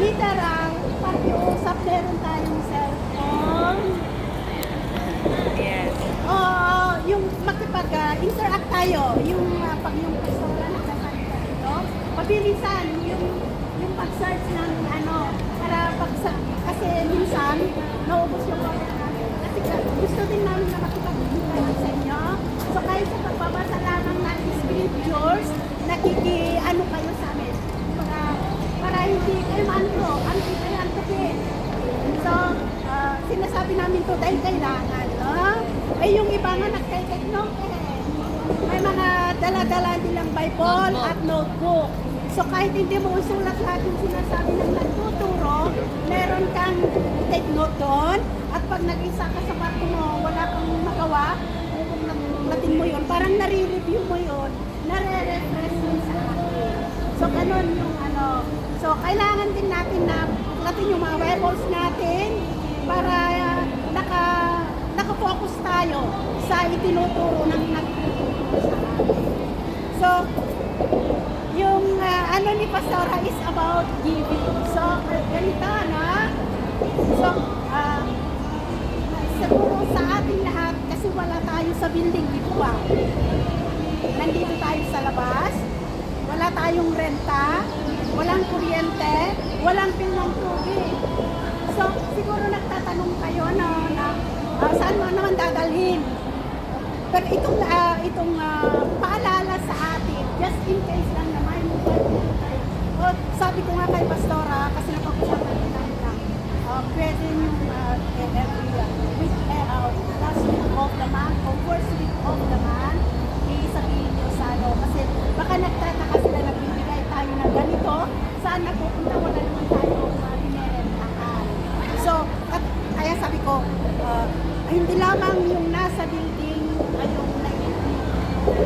literal, pakiusap, meron tayong cellphone. Yes. Yung makipag-interact tayo, yung pag yung pastora nagsasalita dito, pabilisan yung pag-search ng para kasi minsan naubos yung oras namin. Kasi gusto din namin na makipag-interact sa inyo. So kahit sa pagbabasa lamang ng scriptures, kayo sa amin. Para hindi kayo ang antukin. So, sinasabi namin to dahil kailangan, no? Yung iba nga nagkay-technote may mga dala-dala nilang Bible at notebook. So kahit hindi mo usulat lahat yung sinasabi ng nagtuturo, meron kang take note doon, at pag nag-isa ka sa kwarto mo, wala kang magawa, natin mo yun, parang nare-review mo yun, nare-refresh mo sa akin. So ganun yung so kailangan din natin na natin yung mga Bibles natin para naka-focus tayo sa itinuturo ng nagtuturo sa atin. So, yung ni Pastora is about giving. So, ganito, So, siguro sa ating lahat, kasi wala tayo sa building, di ba? Nandito tayo sa labas, wala tayong renta, walang kuryente, walang bill ng tubig. So, siguro nagtatanong kayo saan mo naman dadalhin. Pero itong paalala sa atin, just in case lang naman, sabi ko nga kay Pastora, kasi napag-usapan namin lang, pwede yung every week, last week of the month, o first week of the month, sabihin nyo sa kasi baka nagtataka sila, nagbibigay tayo ng ganito, saan napupunta, wala naman tayo binirentahan. So, kaya sabi ko, hindi lamang yung nasa building ay yung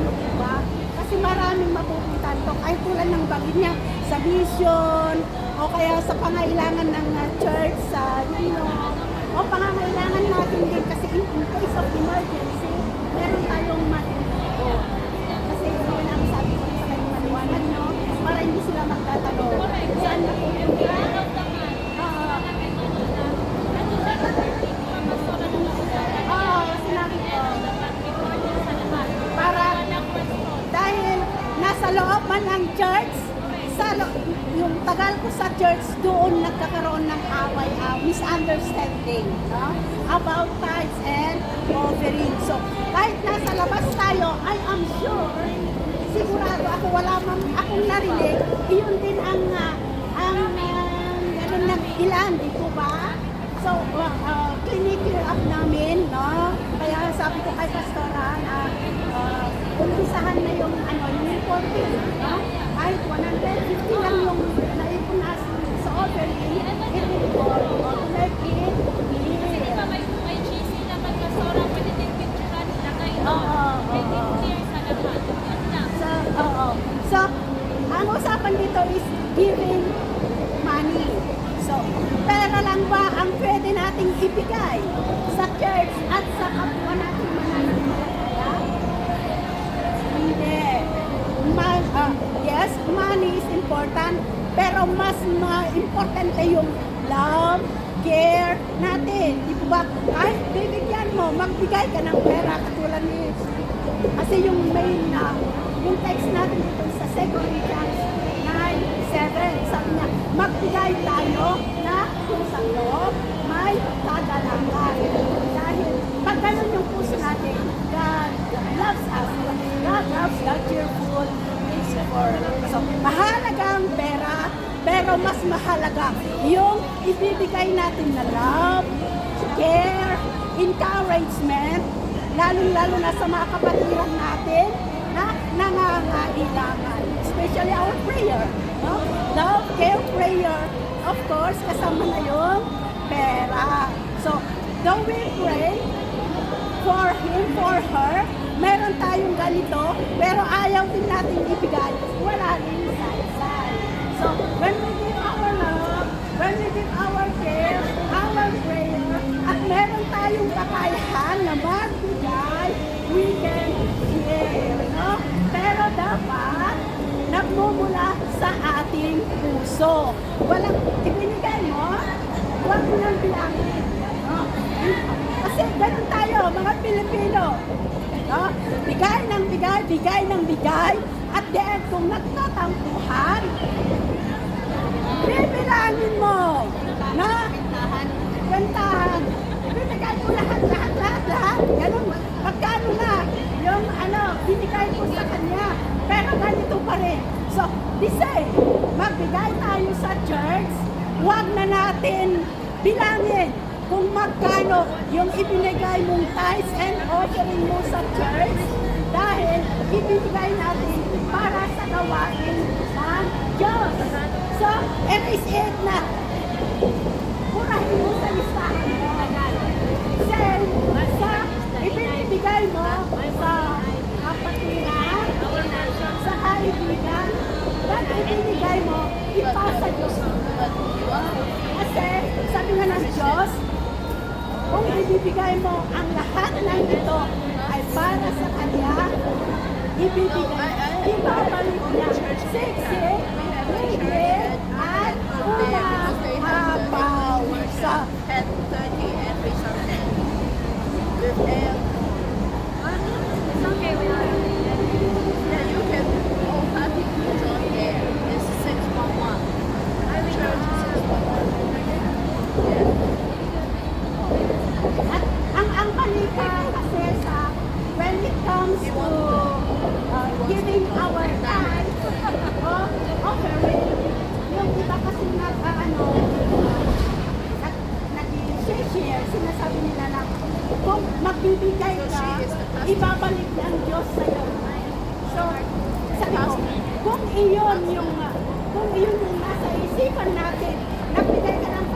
diba? Kasi maraming mapupuntan to, kahit tulad ng bagay niya sa mission, o kaya sa pangailangan ng church, sa o pangangailangan natin din kasi in case of emergency, meron tayong matuturo. Kasi yun ang sabi ko sa kanyang maliwanag, para hindi sila magtatanong. Saan na pupunta? Sinabi ko. Para, dahil nasa loob man ng church, yung tagal ko sa church, doon nagkakaroon ng away, misunderstanding, about tithes and offering. So, kahit nasa labas tayo, I am sure, sigurado ako, wala mang akong narinig, iyon din ang ganun ng ilan, di po ba? So, clear up namin, Kaya sabi ko kay Pastora na umpisahan na yung important, Kahit 150 lang yung naipon sa offering, it will go to make it Kasi di ba may GC naman Pastora, pwede din picturean na kayo. Pwede clear sa lahat. Yun lang. So, ang usapan dito is giving money. So, pera lang ba ang pwede nating ibigay sa church at sa kapwa natin mananampalataya? Hindi. Yes, money is important, pero mas importante yung love, care natin. Di ba? Kahit bibigyan mo, magbigay ka ng pera katulad ni kasi yung main yung text natin dito sa 2 Corinthians 9:7, sabi niya, magbigay tayo na kung sa loob may kagalangan. Dahil pag ganun yung puso natin, God loves us. God loves the cheerful. So, mahalaga ang pera, pero mas mahalaga yung ibibigay natin na love, care, encouragement, lalo-lalo na sa mga kapatiran natin na nangangailangan. Especially our prayer. Love, care, prayer. Of course, kasama na yung pera. So, though we pray for him, for her, meron tayong ganito, pero ayaw din natin ibigay. Wala rin sa-side. So, when we give our love, when we give our care, our prayer, at meron tayong kakayahan na magbigay, we can share, Pero dapat, nagmumula sa ating puso. Walang, ibibigay mo, huwag mo nang bilangin. No? Kasi ganun tayo, mga Pilipino. No? Bigay ng bigay, bigay ng bigay. At the end, kung nagtatampuhan, bibilangin mo na gantahan. Binigay ko lahat. Ganun, magkano na yung binigay ko sa kanya. Pero ganito pa rin. So, magbigay tayo sa church, huwag na natin bilangin kung magkano yung ibinigay mong tithes and offering mo sa church dahil ibinigay natin para sa gawain ng Diyos. So, erase it na. Purahin mo sa listahan mo. Send sa ibinibigay mo sa kapatiran, sa kaibigan, at ibinigay mo, ipasa Diyos mo. Kasi, sabi nga ng Diyos, kung ibibigay mo ang lahat ng ito ay para sa Kanya, ibabalik niya. Siksik, rigid, at umahabaw sa 10:30 every Sunday. With yeah, you can all happy to join there. It's 611. Church is 611. At ang balita kasi when it comes to giving our time, offering, yung iba kasi nag-share, sinasabi nila na kung magbibigay ka, ibabalik ng Diyos sa'yo. So, sabi ko, kung iyon yung nasa isipan natin, nagbigay ka ng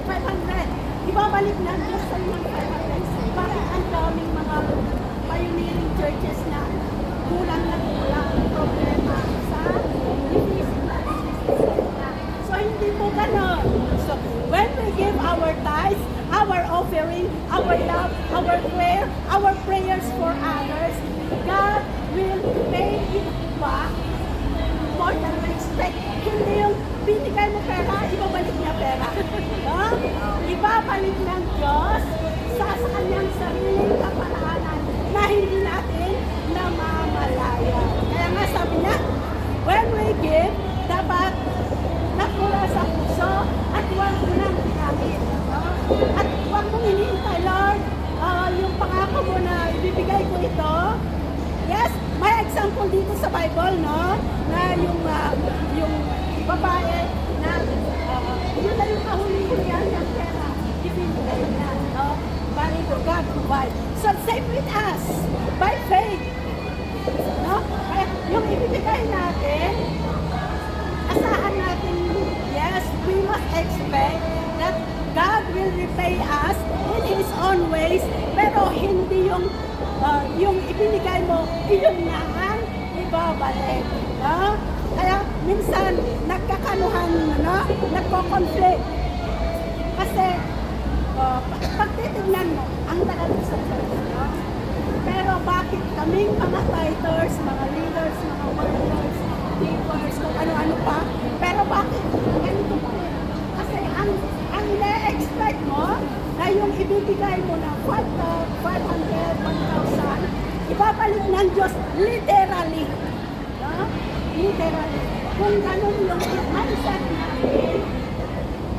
500, ibabalik ng Diyos sa'yo ng 500. Bakit ang daming mga pioneering churches na kulang na kulang problema sa division na. So, hindi po ganon. So, when we give our tithes, our offering, our love, our prayer, our prayers for others, God will pay it back more than we expect. Hindi yung binigay mo pera, ibabalik niya pera. No? Ibabalik ng Diyos sa kanyang sariling kapalaran na hindi natin namamalaya. Kaya nga sabi niya, when we give, dapat nakula sa puso at huwag mo nang ginamit. At huwag mong hinihintay, Lord, yung pangako mo na ibibigay ko ito. Yes, may example dito sa Bible, no? Na yung babae na yun na yung kahuli-hulihan ng pera. Ibibigay niya, no? Bali to God provide. So same with us, by faith. No? Kaya yung ibibigay natin, asahan natin, yes, we must expect that God will repay us in His own ways, pero hindi yung ibinigay mo, iyon na ang ibabalik. No? Kaya minsan nagkakanuhan, no? Nagko-conflict. Kasi pag titignan mo, ang tagal sa church, no? Pero bakit kaming mga tithers, mga leaders, mga workers, keepers, kung ano-ano pa, pero bakit ganito pa rin? Kasi ang ina-expect mo na yung ibibigay mo na 500, 1,000, ibabalik ng Diyos literally. No? Literally. Kung ganun yung mindset natin,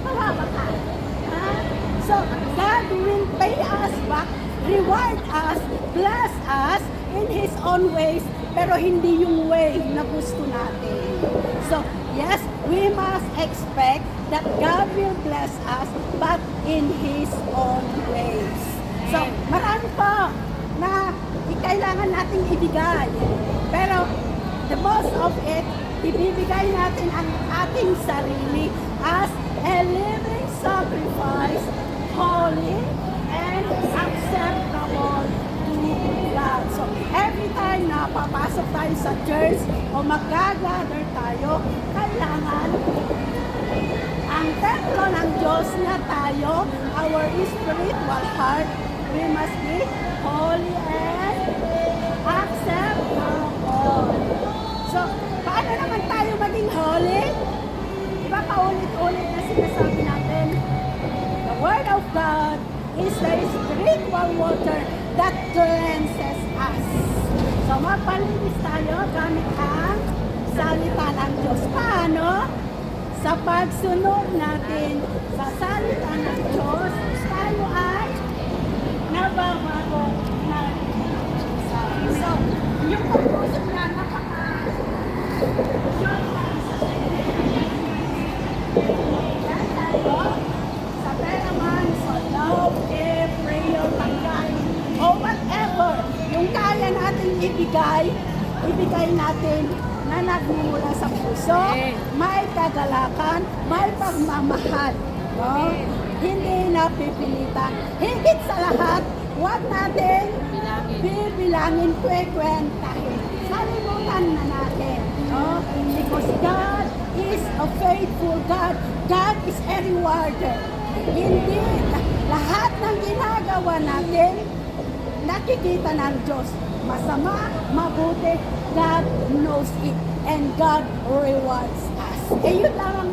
mababa ka. Ha? So, God will pay us back, reward us, bless us in His own ways, pero hindi yung way na gusto natin. So, yes, we must expect that God will bless us, but in His own ways. So, marami pa na kailangan nating ibigay. Pero, the most of it, ibibigay natin ang ating sarili as a living sacrifice, holy and acceptable to God. So, every time na papasok tayo sa church o mag-gather tayo, kailangan ang templo ng Diyos na tayo, our spiritual heart, we must be holy and acceptable. So, paano naman tayo maging holy? Diba paulit-ulit na sinasabi natin? of God is the spiritual water that cleanses us. So magpalinis tayo gamit ang salita ng Diyos. Paano? Sa pagsunod natin sa salita ng Diyos, tayo ay nababago na so, yung pag-usap na yan tayo, sa pera man, sa love, care, prayer, pagkain, o whatever, yung kaya natin ibigay natin na nagmumula sa puso, may kagalakan, may pagmamahal. No? Hindi napipilitan. Higit sa lahat, huwag natin bibilangin, kwentahin. Salimutan na natin. No? Because God is a faithful God. God is a rewarder. Hindi lahat ng ginagawa natin, nakikita ng Diyos. Masama, mabuti, God knows it. And God rewards us. Eh, yun lang